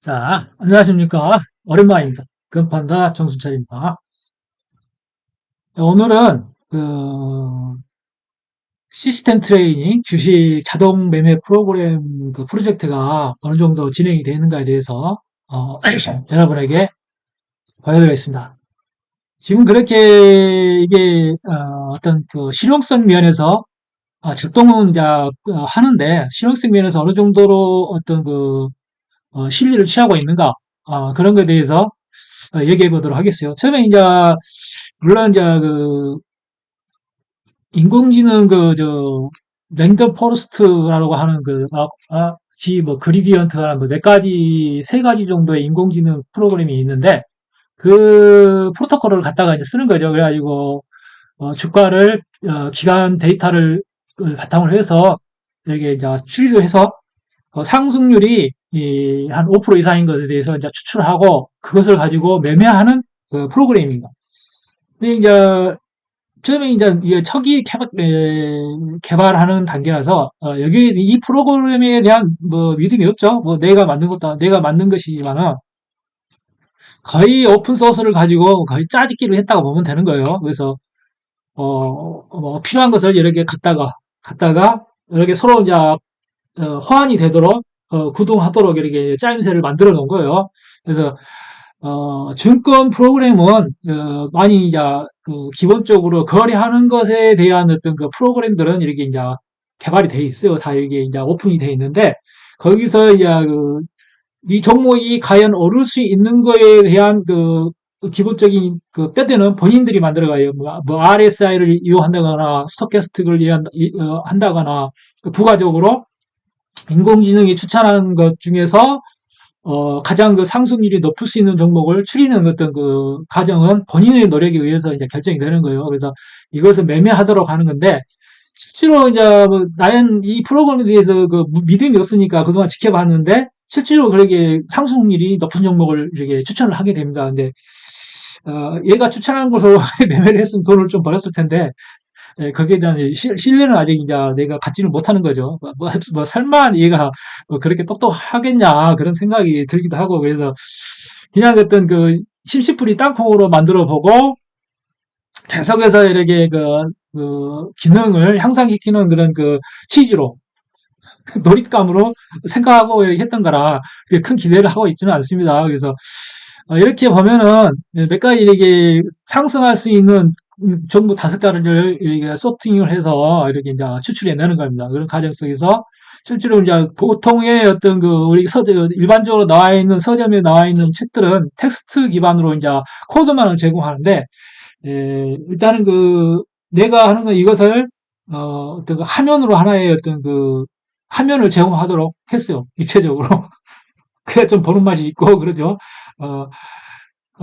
자, 안녕하십니까. 오랜만입니다. 금판다 정순철입니다. 오늘은 시스템 트레이닝 주식 자동 매매 프로그램 프로젝트가 어느 정도 진행이 되어 있는가에 대해서 여러분에게 보여드리겠습니다. 지금 그렇게 이게 어떤 실용성 면에서 작동은 이제 하는데 실용성 면에서 어느 정도로 어떤 실리를 취하고 있는가 그런 것에 대해서 얘기해 보도록 하겠어요. 처음에 이제 물론 이제 인공지능 랜덤 포레스트라고 하는 뭐 그리디언트라는 몇 가지 세 가지 정도의 인공지능 프로그램이 있는데 그 프로토콜을 갖다가 이제 쓰는 거죠. 그래가지고 주가를 기간 데이터를 바탕으로 해서 이게 이제 추리를 해서 상승률이 한 5% 이상인 것에 대해서 이제 추출하고 그것을 가지고 매매하는 프로그램입니다. 근데 이제 처음에 이제 이게 초기 개발하는 단계라서 여기 이 프로그램에 대한 뭐 믿음이 없죠. 뭐 내가 만든 것도 내가 만든 것이지만은 거의 오픈 소스를 가지고 거의 짜집기를 했다고 보면 되는 거예요. 그래서 뭐 필요한 것을 이렇게 갖다가 이렇게 서로 이제 호환이 되도록 구동하도록 이렇게 짜임새를 만들어 놓은 거예요. 그래서 증권 프로그램은 많이 이제 기본적으로 거래하는 것에 대한 어떤 프로그램들은 이렇게 이제 개발이 돼 있어요. 다 이게 이제 오픈이 돼 있는데 거기서 이제 이 종목이 과연 오를 수 있는 거에 대한 기본적인 뼈대는 본인들이 만들어가요. 뭐 RSI를 이용한다거나 스토캐스틱을 한다거나 부가적으로 인공지능이 추천하는 것 중에서 가장 상승률이 높을 수 있는 종목을 추리는 어떤 과정은 본인의 노력에 의해서 이제 결정이 되는 거예요. 그래서 이것을 매매하도록 하는 건데, 실제로 이제 뭐 나는 이 프로그램에 대해서 믿음이 없으니까 그동안 지켜봤는데, 실제로 그렇게 상승률이 높은 종목을 이렇게 추천을 하게 됩니다. 근데, 얘가 추천한 것으로 매매를 했으면 돈을 좀 벌었을 텐데, 예, 거기에 대한 신뢰는 아직 이제 내가 갖지는 못하는 거죠. 뭐 설마 얘가 뭐 그렇게 똑똑하겠냐 그런 생각이 들기도 하고 그래서 그냥 어떤 심시풀이 땅콩으로 만들어 보고 계속해서 이렇게 기능을 향상시키는 그런 취지로 놀잇감으로 생각하고 했던 거라 큰 기대를 하고 있지는 않습니다. 그래서 이렇게 보면은 몇 가지 이렇게 상승할 수 있는 전부 다섯 가지를 이렇게 소팅을 해서 이렇게 이제 추출해 내는 겁니다. 그런 과정 속에서 실제로 이제 보통의 어떤 우리 일반적으로 나와 있는 서점에 나와 있는 책들은 텍스트 기반으로 이제 코드만을 제공하는데 일단은 내가 하는 건 이것을 어떤 화면으로 하나의 어떤 화면을 제공하도록 했어요. 입체적으로. 그래야 좀 보는 맛이 있고 그러죠. 어,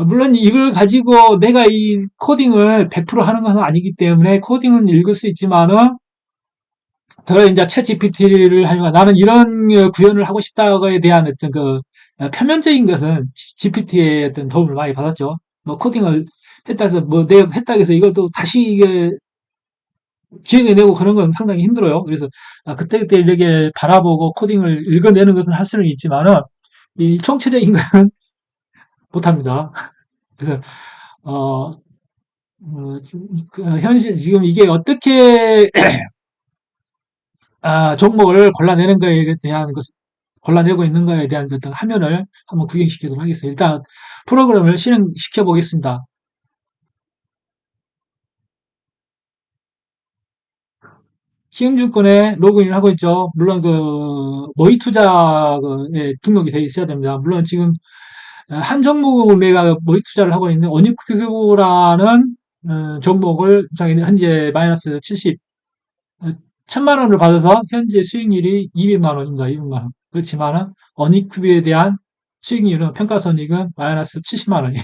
물론 이걸 가지고 내가 이 코딩을 100% 하는 것은 아니기 때문에 코딩은 읽을 수 있지만은 더 이제 챗 GPT를 하면 나는 이런 구현을 하고 싶다고에 대한 어떤 표면적인 것은 GPT의 어떤 도움을 많이 받았죠. 뭐 코딩을 했다 해서 뭐 내가 했다 해서 이걸 또 다시 이게 기억해내고 그런 건 상당히 힘들어요. 그래서 그때그때 이렇게 바라보고 코딩을 읽어내는 것은 할 수는 있지만은 이 총체적인 것은 못합니다. 그래서 어, 현실 지금 이게 어떻게 종목을 골라내는 거에 대한 것 골라내고 있는 거에 대한 어떤 화면을 한번 구경시키도록 하겠습니다. 일단 프로그램을 실행시켜 보겠습니다. 키움증권에 로그인을 하고 있죠. 물론 모의 투자에 등록이 되어 있어야 됩니다. 물론 지금 한 종목을 내가 모의 투자를 하고 있는 어니큐브라는 종목을 현재 마이너스 70 천만 원을 받아서 현재 수익률이 200만 원입니다. 200만 원. 그렇지만은 어니큐브에 대한 수익률은 평가손익은 마이너스 70만 원이에요.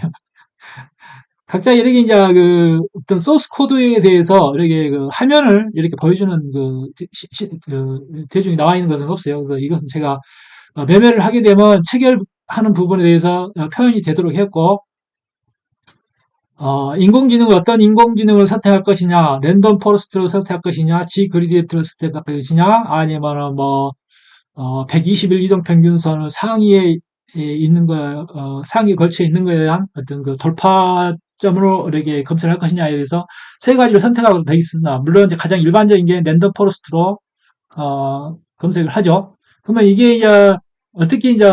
각자 이렇게 이제 어떤 소스 코드에 대해서 이렇게 화면을 이렇게 보여주는 대중이 나와 있는 것은 없어요. 그래서 이것은 제가 매매를 하게 되면 체결하는 부분에 대해서 표현이 되도록 했고, 어떤 인공지능을 선택할 것이냐, 랜덤 포레스트를 선택할 것이냐, 지그리디언트를 선택할 것이냐, 아니면은 120일 이동평균선을 상위에 있는 거, 상위에 걸쳐 있는 거에 대한 어떤 그 돌파점으로 이렇게 검색을 할 것이냐에 대해서 세 가지를 선택하고 되어 있습니다. 물론 이제 가장 일반적인 게 랜덤 포레스트로 검색을 하죠. 그러면 이게 이제 어떻게 이제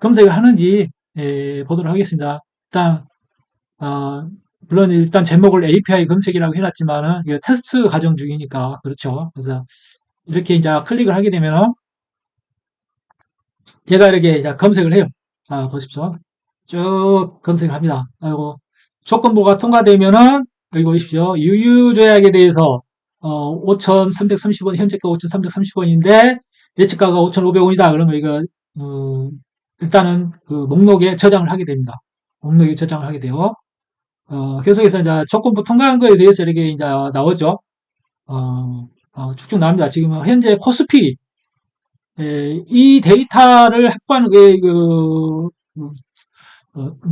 검색을 하는지 보도록 하겠습니다. 일단 어, 물론 일단 제목을 API 검색이라고 해놨지만은 이게 테스트 과정 중이니까 그렇죠. 그래서 이렇게 이제 클릭을 하게 되면 얘가 이렇게 이제 검색을 해요. 자 보십시오. 쭉 검색을 합니다. 그리고 조건부가 통과되면은 여기 보십시오. 유유조약에 대해서 5,330원 현재가 5,330원인데 예측가가 5,500원이다. 그러면 이거 일단은 그 목록에 저장을 하게 됩니다. 목록에 저장을 하게 돼요. 계속해서 이제 조건부 통과한 거에 대해서 이렇게 이제 나오죠. 쭉쭉 나옵니다. 지금 현재 코스피 이 데이터를 확보하는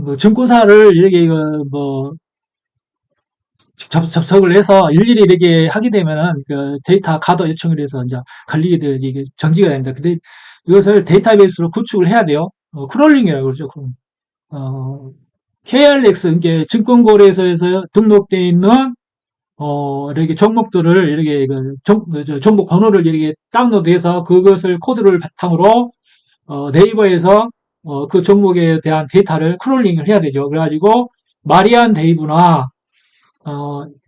뭐 증권사를 이렇게 뭐 접속을 해서 일일이 이렇게 하게 되면은 그 데이터 가더 요청을 해서 이제 관리게 되 이게 정지가 됩니다. 근데 이것을 데이터베이스로 구축을 해야 돼요. 크롤링이라고 그러죠. 어, KRX, 그러니까 증권거래소에서 등록되어 있는 이렇게 종목들을 이렇게 종목 번호를 이렇게 다운로드해서 그것을 코드를 바탕으로 네이버에서 그 종목에 대한 데이터를 크롤링을 해야 되죠. 그래가지고 마리안 데이브나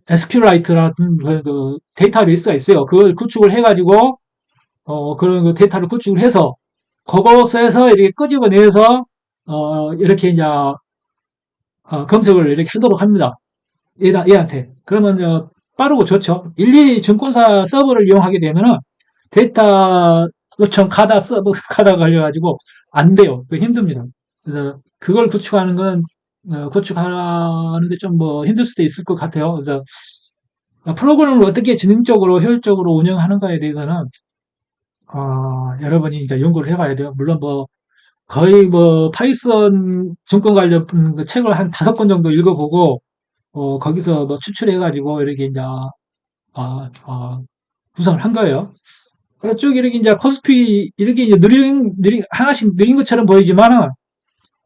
SQLite라는 그 데이터베이스가 있어요. 그걸 구축을 해가지고 그런 그 데이터를 구축을 해서 그것에서 이렇게 끄집어내서 이렇게 이제 검색을 이렇게 하도록 합니다. 얘한테. 그러면 빠르고 좋죠. 일일이 증권사 서버를 이용하게 되면은 데이터 요청 가다 서버 가다 걸려가지고 안 돼요. 힘듭니다. 그래서 그걸 구축하는 건 구축하는데 좀 뭐 힘들 수도 있을 것 같아요. 그래서 프로그램을 어떻게 지능적으로 효율적으로 운영하는가에 대해서는 여러분이 이제 연구를 해봐야 돼요. 물론 뭐 거의 뭐 파이썬 증권 관련 그 책을 한 5권 정도 읽어보고 거기서 뭐 추출해가지고 이렇게 이제 구성을 한 거예요. 그래서 쭉 이렇게 이제 코스피 이렇게 이제 하나씩 느린 것처럼 보이지만은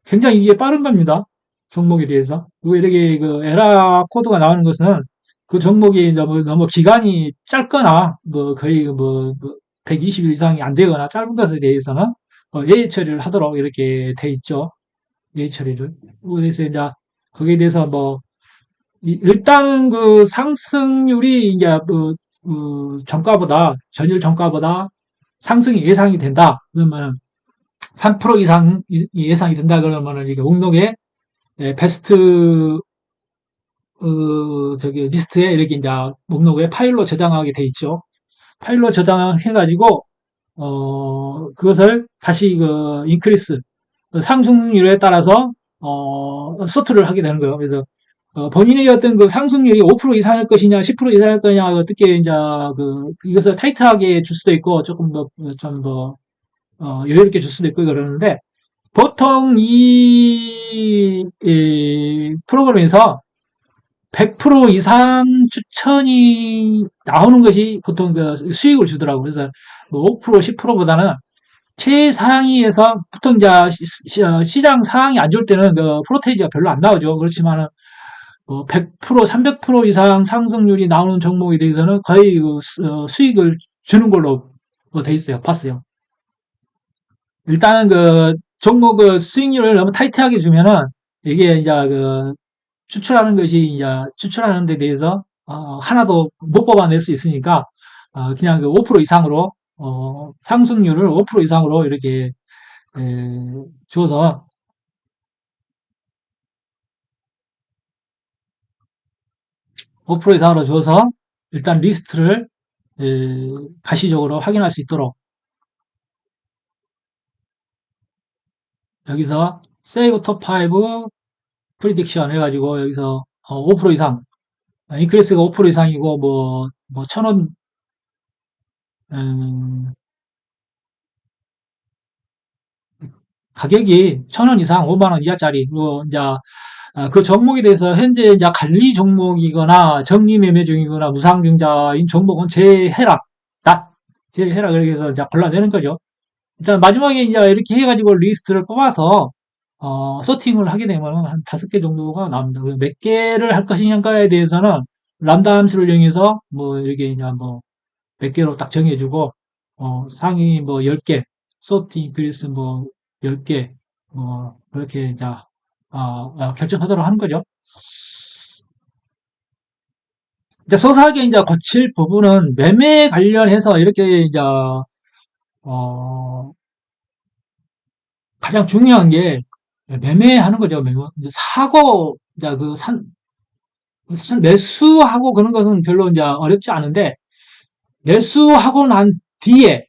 굉장히 이게 빠른 겁니다. 종목에 대해서. 그리고 이렇게 그 에라 코드가 나오는 것은 그 종목이 이제 뭐 너무 기간이 짧거나 뭐 거의 뭐 120일 이상이 안 되거나 짧은 것에 대해서는 예의 처리를 하도록 이렇게 돼 있죠. 예의 처리를. 그래서 이제 거기에 대해서 뭐 일단은 그 상승률이 이제 전일 정가보다 상승이 예상이 된다. 그러면 3% 이상 예상이 된다. 그러면은 이게 목록에 베스트 리스트에 이렇게 이제 목록에 파일로 저장하게 돼 있죠. 파일로 저장해가지고 그것을 다시 인크리스 상승률에 따라서 소트를 하게 되는 거예요. 그래서 본인의 어떤 그 상승률이 5% 이상일 것이냐, 10% 이상일 거냐, 어떻게 이제 이것을 타이트하게 줄 수도 있고 조금 여유롭게 줄 수도 있고 그러는데 보통 이 프로그램에서 100% 이상 추천이 나오는 것이 보통 그 수익을 주더라고요. 그래서 5%, 10%보다는 최상위에서 보통 이제 시장 상황이 안 좋을 때는 그 프로테이지가 별로 안 나오죠. 그렇지만은 100%, 300% 이상 상승률이 나오는 종목에 대해서는 거의 수익을 주는 걸로 돼 있어요. 봤어요. 일단은 종목 수익률을 너무 타이트하게 주면은 이게 이제 추출하는 것이 이제 추출하는 데 대해서 하나도 못 뽑아낼 수 있으니까 그냥 5% 이상으로 상승률을 5% 이상으로 이렇게 주어서 5% 이상으로 주어서 일단 리스트를 가시적으로 확인할 수 있도록 여기서 세이브 톱5 프리딕션 해가지고 여기서 5% 이상 인크리스가 5% 이상이고 뭐 1,000원 가격이 1,000원 이상 5만 원 이하짜리 그리고 이제 그 종목에 대해서 현재 이제 관리 종목이거나 정리 매매 중이거나 무상증자인 종목은 재해라. 재해라. 그렇게 해서 이제 골라내는 거죠. 일단 마지막에 이제 이렇게 해가지고 리스트를 뽑아서 서팅을 하게 되면 한 5개 정도가 나옵니다. 몇 개를 할 것이냐에 대해서는 람다 함수를 이용해서 뭐 이렇게 이제 뭐 몇 개로 딱 정해주고 상위 뭐 10개, 서팅 그리스 뭐 10개 그렇게 이제 결정하도록 하는 거죠. 이제 소소하게 이제 거칠 부분은 매매 관련해서 이렇게 이제 어, 가장 중요한 게 매매하는 거죠. 매매. 이제 사고 이제 사실 매수하고 그런 것은 별로 이제 어렵지 않은데 매수하고 난 뒤에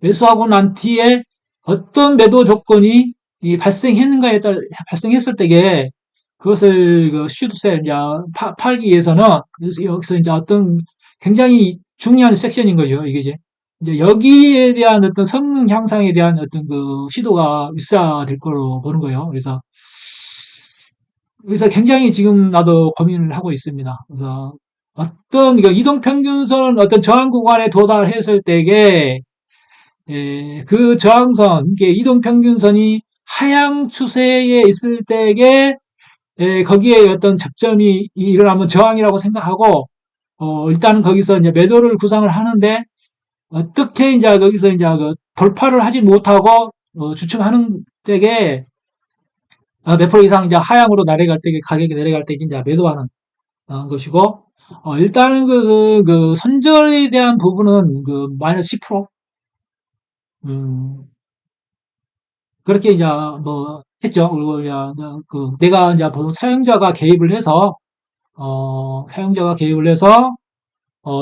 매수하고 난 뒤에 어떤 매도 조건이 발생했는가에 따라 발생했을 때에 그것을 그 슈드셀 이제 팔기 위해서는 그래서 여기서 이제 어떤 굉장히 중요한 섹션인 거죠. 이게 이제 여기에 대한 어떤 성능 향상에 대한 어떤 그 시도가 있어야 될 거로 보는 거예요. 그래서 굉장히 지금 나도 고민을 하고 있습니다. 그래서 어떤 그 이동평균선 어떤 저항 구간에 도달했을 때에 그 저항선, 이게 이동평균선이 하향 추세에 있을 때에 거기에 어떤 접점이 일어나면 저항이라고 생각하고 일단 거기서 이제 매도를 구상을 하는데 어떻게 이제 거기서 이제 그 돌파를 하지 못하고 주춤하는 때에 몇 프로 이상 이제 하향으로 내려갈 때 가격이 내려갈 때 이제 매도하는 것이고 일단은 그 손절에 대한 부분은 그 마이너스 10% 음, 그렇게 이제 뭐 했죠. 그리고 이제 그 내가 이제 보통 사용자가 개입을 해서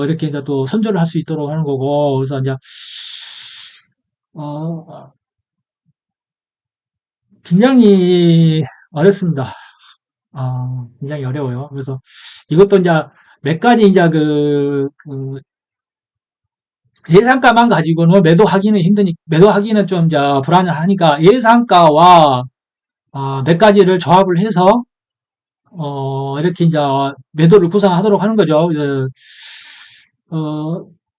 이렇게 이제 또 선전을 할 수 있도록 하는 거고 그래서 이제 어 굉장히 어렵습니다. 굉장히 어려워요. 그래서 이것도 이제 몇 가지 이제 그 예상가만 가지고는 매도하기는 좀 이제 불안하니까 예상가와 몇 가지를 조합을 해서 이렇게 이제 매도를 구상하도록 하는 거죠.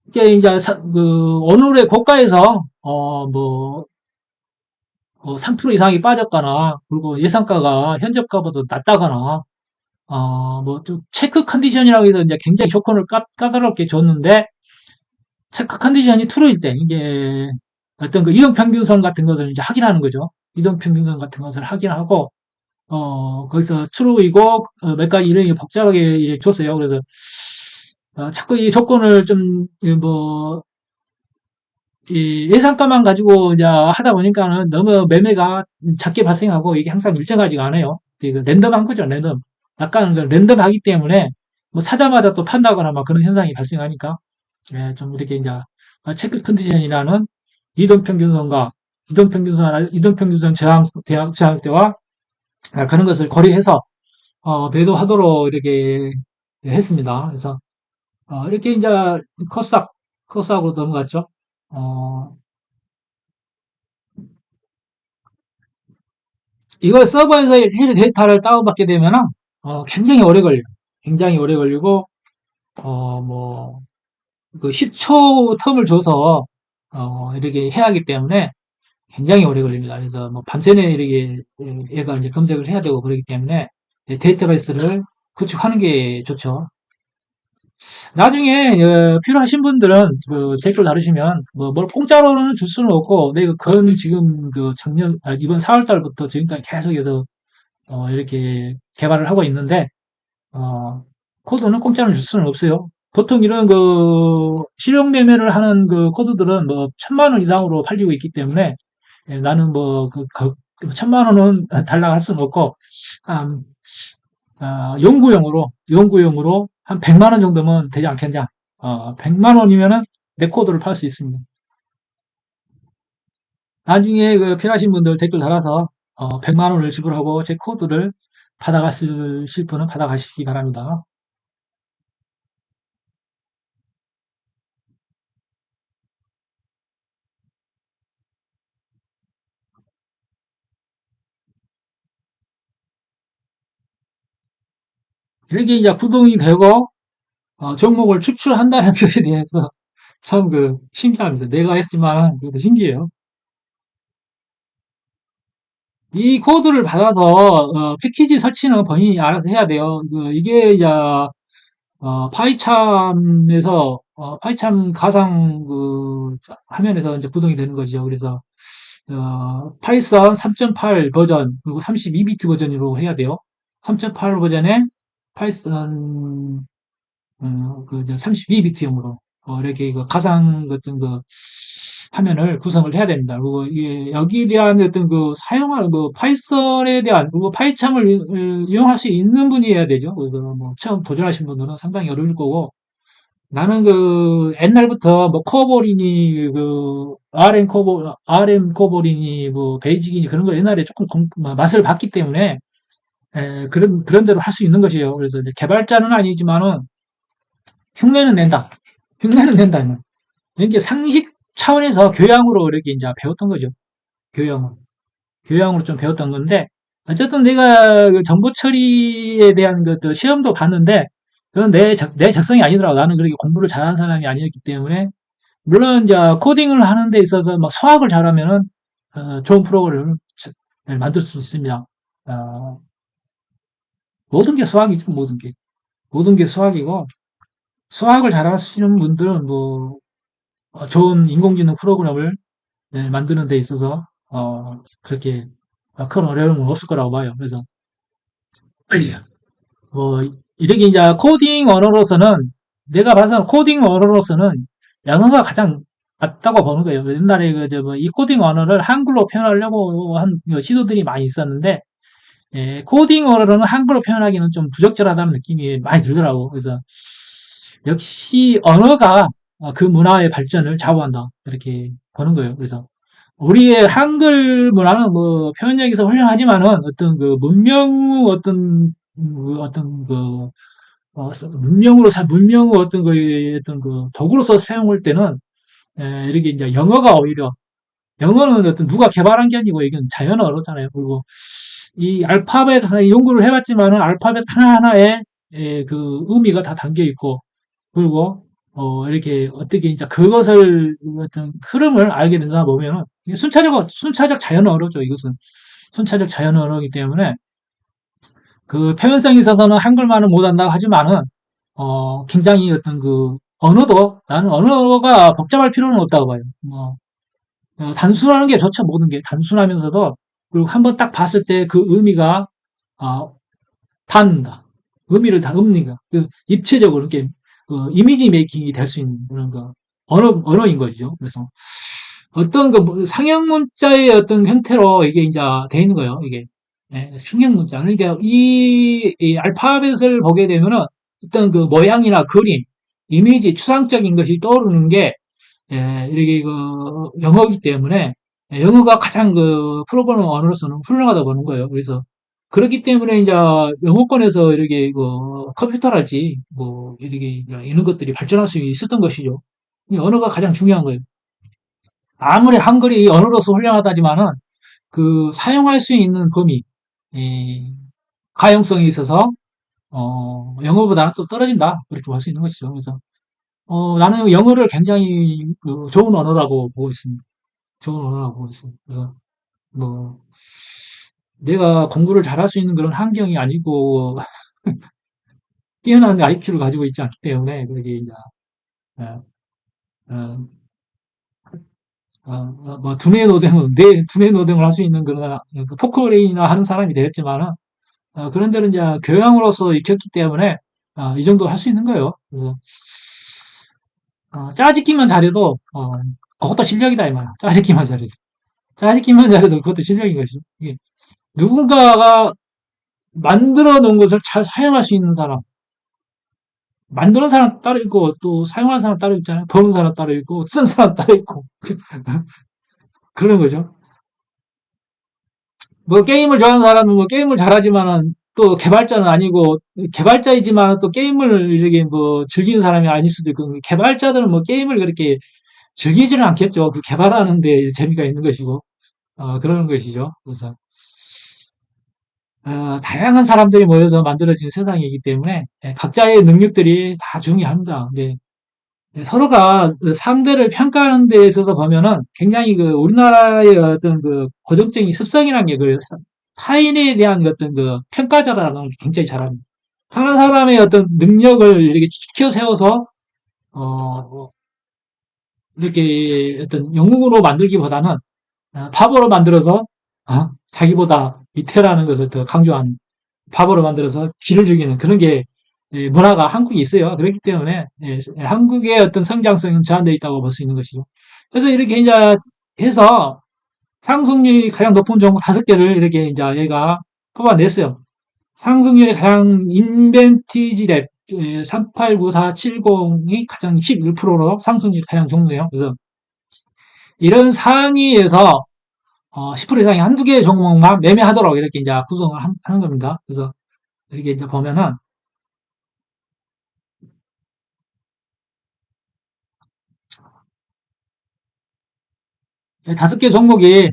이게 이제 오늘의 고가에서 뭐 3% 이상이 빠졌거나 그리고 예상가가 현저가보다 낮다거나 뭐 좀 체크 컨디션이라고 해서 이제 굉장히 조건을 까다롭게 줬는데 체크 컨디션이 true일 때 이게 어떤 그 이동평균선 같은 것을 이제 확인하는 거죠. 이동평균선 같은 것을 확인하고 거기서 true이고 몇 가지 이름이 복잡하게 줬어요. 그래서 자꾸 이 조건을 좀, 뭐, 이 예상가만 가지고 이제 하다 보니까는 너무 매매가 작게 발생하고 이게 항상 일정하지가 않아요. 그 랜덤한 거죠, 랜덤. 약간 그 랜덤하기 때문에 뭐 사자마자 또 판다거나 막 그런 현상이 발생하니까 좀 이렇게 이제 체크 컨디션이라는 이동평균선 저항대와 그런 것을 고려해서 배도하도록 이렇게 했습니다. 그래서 이렇게 이제 코스닥으로 넘어갔죠. 어, 이걸 서버에서 해리 데이터를 다운받게 되면은 굉장히 오래 걸려요. 굉장히 오래 걸리고 뭐 그 10초 텀을 줘서 이렇게 해야 하기 때문에 굉장히 오래 걸립니다. 그래서 뭐 밤새내 이렇게 얘가 이제 검색을 해야 되고 그러기 때문에 데이터베이스를 구축하는 게 좋죠. 나중에 필요하신 분들은 그 댓글 다루시면 뭘 공짜로는 줄 수는 없고 내가 그건 지금 그 이번 4월 달부터 지금까지 계속해서 이렇게 개발을 하고 있는데 어, 코드는 공짜로 줄 수는 없어요. 보통 이런 그 실용 매매를 하는 그 코드들은 뭐 1,000만 원 이상으로 팔리고 있기 때문에 나는 뭐 1,000만 원은 달라고 할 수는 없고 한 연구용으로 한 100만 원 정도면 되지 않겠냐. 100만 원이면은 내 코드를 팔 수 있습니다. 나중에 그 필요하신 분들 댓글 달아서 100만 원을 지불하고 제 코드를 받아가실 분은 받아가시기 바랍니다. 이렇게 이제 구동이 되고 종목을 추출한다는 것에 대해서 참 그 신기합니다. 내가 했지만 그래도 신기해요. 이 코드를 받아서 패키지 설치는 본인이 알아서 해야 돼요. 이게 이제 파이참에서 파이참 가상 화면에서 이제 구동이 되는 거죠. 그래서 파이썬 3.8 버전 그리고 32비트 버전으로 해야 돼요. 3.8 버전에 파이썬 그 이제 32비트용으로 이렇게 그 가상 같은 그 화면을 구성을 해야 됩니다. 그리고 이게 여기에 대한 어떤 그 사용할 그 파이썬에 대한 그리고 파이참을 이용할 수 있는 분이어야 되죠. 그래서 뭐 처음 도전하신 분들은 상당히 어려울 거고 나는 그 옛날부터 뭐 코보리니 그 RM 코보리니 뭐 베이직이니 그런 걸 옛날에 조금 맛을 봤기 때문에 그런 대로 할 수 있는 것이에요. 그래서 이제 개발자는 아니지만은 흉내는 낸다. 흉내는 낸다. 이게 상식 차원에서 교양으로 이렇게 이제 배웠던 거죠. 교양으로. 교양으로 좀 배웠던 건데, 어쨌든 내가 그 정보 처리에 대한 것도 시험도 봤는데, 그건 내 적성이 아니더라고. 나는 그렇게 공부를 잘하는 사람이 아니었기 때문에, 물론 이제 코딩을 하는 데 있어서 막 수학을 잘하면은, 좋은 프로그램을 만들 수 있습니다. 어, 모든 게 수학이죠, 모든 게. 모든 게 수학이고, 수학을 잘하시는 분들은 뭐, 좋은 인공지능 프로그램을 만드는 데 있어서 그렇게 큰 어려움은 없을 거라고 봐요. 그래서 뭐 이렇게 이제 코딩 언어로서는 내가 봐서 코딩 언어로서는 영어가 가장 맞다고 보는 거예요. 옛날에 이 코딩 언어를 한글로 표현하려고 한 시도들이 많이 있었는데 코딩 언어로는 한글로 표현하기는 좀 부적절하다는 느낌이 많이 들더라고. 그래서 역시 언어가 그 문화의 발전을 좌우한다 이렇게 보는 거예요. 그래서 우리의 한글 문화는 뭐 표현력에서 훌륭하지만은 어떤 그 문명 어떤 문명으로 어떤 어떤 그 도구로서 사용할 때는 이렇게 이제 영어가 오히려 영어는 어떤 누가 개발한 게 아니고 이건 자연어잖아요. 그리고 이 알파벳 하나 연구를 해봤지만은 알파벳 하나하나에 그 의미가 다 담겨 있고 그리고 이렇게 어떻게 이제 그것을 어떤 흐름을 알게 되다 보면은 순차적 자연어로죠. 이것은 순차적 자연어로이기 때문에 그 표현성에 있어서는 한글말은 못한다고 하지만은 굉장히 어떤 그 언어도 나는 언어가 복잡할 필요는 없다고 봐요. 단순하는 게 좋죠. 모든 게 단순하면서도 그리고 한번 딱 봤을 때 그 의미가 어, 닿는다. 의미를 다 의미가 그 입체적으로 이렇게 이미지 메이킹이 될 수 있는 그런 거 언어인 거죠. 그래서 어떤 상형 문자의 어떤 형태로 이게 이제 돼 있는 거예요. 이게 상형 문자. 그러니까 이 알파벳을 보게 되면은 어떤 그 모양이나 그림, 이미지, 추상적인 것이 떠오르는 게 이렇게 그 영어이기 때문에 영어가 가장 그 프로그래머 언어로서는 훌륭하다고 보는 거예요. 그래서 그렇기 때문에 이제 영어권에서 이렇게 그 컴퓨터랄지 뭐 이렇게 이런 것들이 발전할 수 있었던 것이죠. 이 언어가 가장 중요한 거예요. 아무리 한글이 언어로서 훌륭하다지만은 그 사용할 수 있는 범위, 이 가용성에 있어서 영어보다는 또 떨어진다 그렇게 볼 수 있는 것이죠. 그래서 나는 영어를 굉장히 그 좋은 언어라고 보고 있습니다. 좋은 언어라고 보고 있습니다. 그래서 뭐 내가 공부를 잘할 수 있는 그런 환경이 아니고 뛰어난 IQ를 가지고 있지 않기 때문에 그게 이제 어, 어, 뭐 두뇌 노동을 할 수 있는 그런 그 포크레인이나 하는 사람이 되겠지만은 그런 데는 이제 교양으로서 익혔기 때문에 이 정도 할 수 있는 거예요. 그래서 짜집기만 잘해도 그것도 실력이다 이 말이야. 짜집기만 잘해도 그것도 실력인 것이죠. 이게 누군가가 만들어 놓은 것을 잘 사용할 수 있는 사람, 만드는 사람 따로 있고 또 사용하는 사람 따로 있잖아요. 버는 사람 따로 있고 쓰는 사람 따로 있고 그런 거죠. 뭐 게임을 좋아하는 사람은 뭐 게임을 잘하지만은 또 개발자는 아니고 개발자이지만 또 게임을 이렇게 뭐 즐기는 사람이 아닐 수도 있고 개발자들은 뭐 게임을 그렇게 즐기지는 않겠죠. 그 개발하는 데 재미가 있는 것이고 그러는 것이죠. 그래서 다양한 사람들이 모여서 만들어진 세상이기 때문에 각자의 능력들이 다 중요합니다. 근데 서로가 그 상대를 평가하는 데 있어서 보면은 굉장히 그 우리나라의 어떤 그 고정적인 습성이라는 게 그 타인에 대한 어떤 그 평가자라는 걸 굉장히 잘합니다. 한 사람의 어떤 능력을 이렇게 치켜 세워서 뭐 이렇게 어떤 영웅으로 만들기보다는 바보로 만들어서 자기보다 밑에라는 것을 더 강조한 바보로 만들어서 기를 죽이는 그런 게 문화가 한국에 있어요. 그렇기 때문에 한국의 어떤 성장성은 제한되어 있다고 볼 수 있는 것이죠. 그래서 이렇게 이제 해서 상승률이 가장 높은 종목 5개를 이렇게 이제 얘가 뽑아냈어요. 상승률이 가장 인벤티지랩 389470이 가장 11%로 상승률이 가장 좋네요. 그래서 이런 상위에서 10% 이상의 한두 개의 종목만 매매하도록 이렇게 이제 구성을 하는 겁니다. 그래서 이렇게 이제 보면은 5개 종목이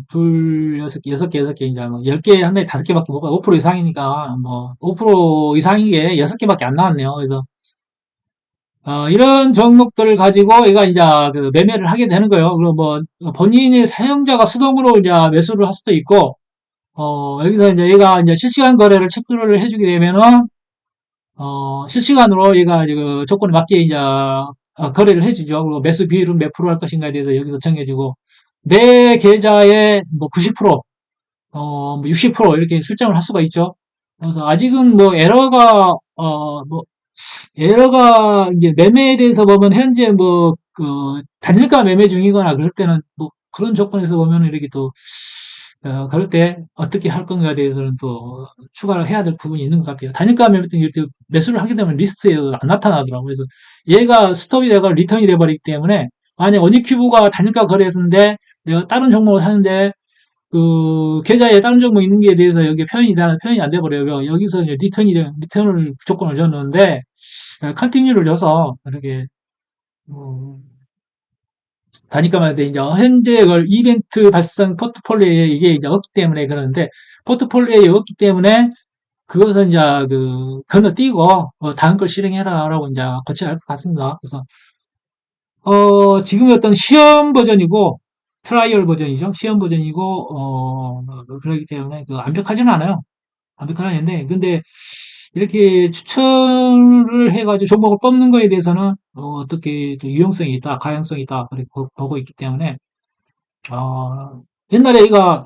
둘, 여섯 개, 이제 뭐 10개 한 달에 5개밖에 못 봐요. 5% 이상이니까 뭐 5% 이상인 게 6개밖에 안 나왔네요. 그래서 이런 종목들을 가지고 얘가 이제 그 매매를 하게 되는 거예요. 그리고 뭐 본인의 사용자가 수동으로 이제 매수를 할 수도 있고 여기서 이제 얘가 이제 실시간 거래를 체크를 해주게 되면은 실시간으로 얘가 이제 그 조건에 맞게 이제 거래를 해주죠. 그리고 매수 비율은 몇 프로 할 것인가에 대해서 여기서 정해주고 내 계좌의 뭐 90%, 뭐 60% 이렇게 설정을 할 수가 있죠. 그래서 아직은 뭐 뭐 에러가 이제 매매에 대해서 보면 현재 뭐 그 단일가 매매 중이거나 그럴 때는 뭐 그런 조건에서 보면 이렇게 또 그럴 때 어떻게 할 건가에 대해서는 또 추가를 해야 될 부분이 있는 것 같아요. 단일가 매매 때 이렇게 매수를 하게 되면 리스트에 안 나타나더라고요. 그래서 얘가 스톱이 되고 리턴이 돼버리기 때문에 만약 어니큐브가 단일가 거래했는데 내가 다른 종목을 사는데 그 계좌에 다른 종목 있는 게 대해서 여기 표현이 안 돼버려요. 여기서 이제 리턴을 조건을 줬는데 컨티뉴를 줘서 이렇게 뭐 다니까만 이제 현재 그 이벤트 발생 포트폴리오에 이게 이제 없기 때문에 그러는데 포트폴리오에 없기 때문에 그것은 이제 그 건너뛰고 다음 걸 실행해라라고 이제 거쳐야 할 것 같습니다. 그래서 지금의 어떤 시험 버전이고 트라이얼 버전이죠. 시험 버전이고 그렇기 때문에 그 완벽하지는 않아요. 완벽한 아닌데 근데 이렇게 추천을 해가지고 종목을 뽑는 거에 대해서는 떻게 유용성이 있다, 가용성이 있다 그렇게 보고 있기 때문에 옛날에 이가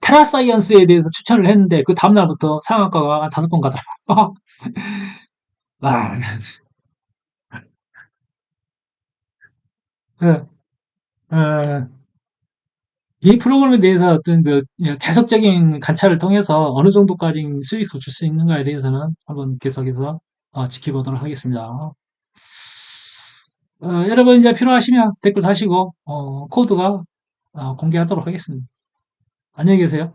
테라사이언스에 대해서 추천을 했는데 그 다음날부터 상한가가 한 5번 가더라고. 아, 예, 예. 이 프로그램에 대해서 어떤 그 계속적인 관찰을 통해서 어느 정도까지 수익을 줄 수 있는가에 대해서는 한번 계속해서 지켜보도록 하겠습니다. 여러분 이제 필요하시면 댓글 다시고 코드가 공개하도록 하겠습니다. 안녕히 계세요.